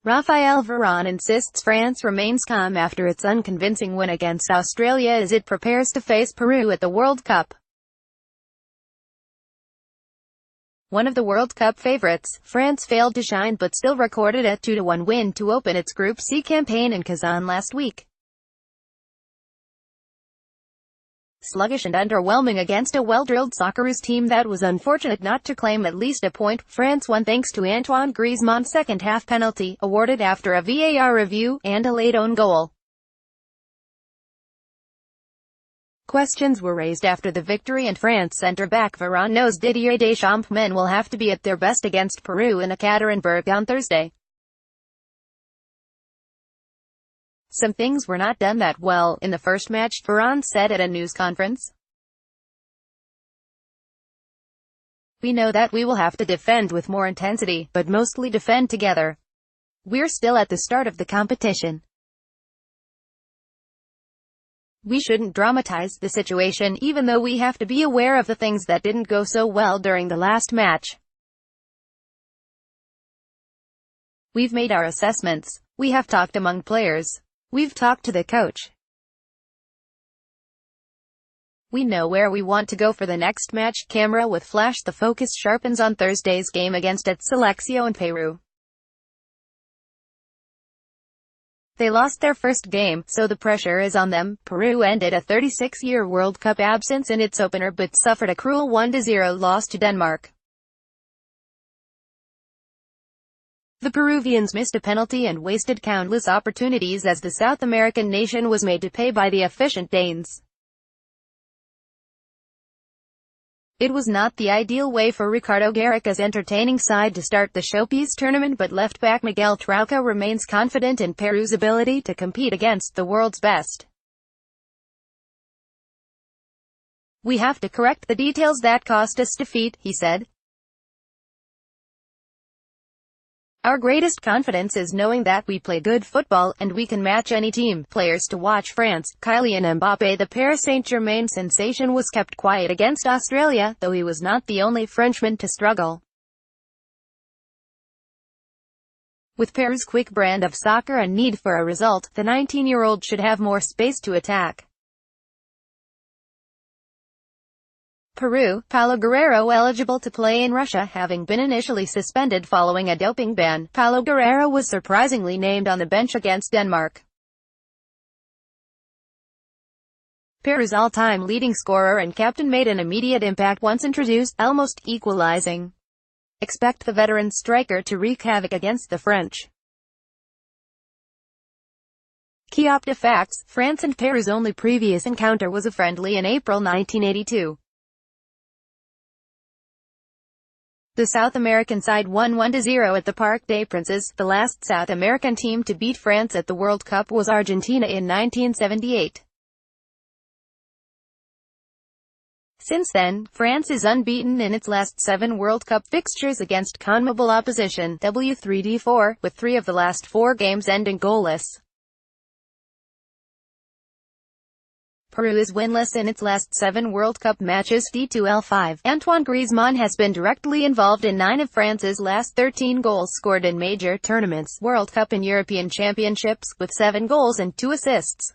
Raphael Varane insists France remains calm after its unconvincing win against Australia as it prepares to face Peru at the World Cup. One of the World Cup favourites, France failed to shine but still recorded a 2-1 win to open its Group C campaign in Kazan last week. Sluggish and underwhelming against a well-drilled Socceroos team that was unfortunate not to claim at least a point, France won thanks to Antoine Griezmann's second-half penalty, awarded after a VAR review, and a late own goal. Questions were raised after the victory, and France centre-back Varane knows Didier Deschamps' men will have to be at their best against Peru in Ekaterinburg on Thursday. Some things were not done that well in the first match, Varane said at a news conference. We know that we will have to defend with more intensity, but mostly defend together. We're still at the start of the competition. We shouldn't dramatize the situation, even though we have to be aware of the things that didn't go so well during the last match. We've made our assessments. We have talked among players. We've talked to the coach. We know where we want to go for the next match. Camera with flash. The focus sharpens on Thursday's game against Selección in Peru. They lost their first game, so the pressure is on them. Peru ended a 36-year World Cup absence in its opener but suffered a cruel 1-0 loss to Denmark. The Peruvians missed a penalty and wasted countless opportunities as the South American nation was made to pay by the efficient Danes. It was not the ideal way for Ricardo Gareca's entertaining side to start the showpiece tournament, but left-back Miguel Trauco remains confident in Peru's ability to compete against the world's best. We have to correct the details that cost us defeat, he said. Our greatest confidence is knowing that we play good football, and we can match any team. Players to watch: France, Kylian Mbappé. The Paris Saint-Germain sensation was kept quiet against Australia, though he was not the only Frenchman to struggle. With Peru's quick brand of soccer and need for a result, the 19-year-old should have more space to attack. Peru, Paulo Guerrero eligible to play in Russia. Having been initially suspended following a doping ban, Paulo Guerrero was surprisingly named on the bench against Denmark. Peru's all-time leading scorer and captain made an immediate impact once introduced, almost equalizing. Expect the veteran striker to wreak havoc against the French. Key Opta facts: France and Peru's only previous encounter was a friendly in April 1982. The South American side won 1-0 at the Parc des Princes. The last South American team to beat France at the World Cup was Argentina in 1978. Since then, France is unbeaten in its last 7 World Cup fixtures against CONMEBOL opposition, W3D4, with 3 of the last 4 games ending goalless. Peru is winless in its last 7 World Cup matches. D2L5. Antoine Griezmann has been directly involved in 9 of France's last 13 goals scored in major tournaments, World Cup and European Championships, with 7 goals and 2 assists.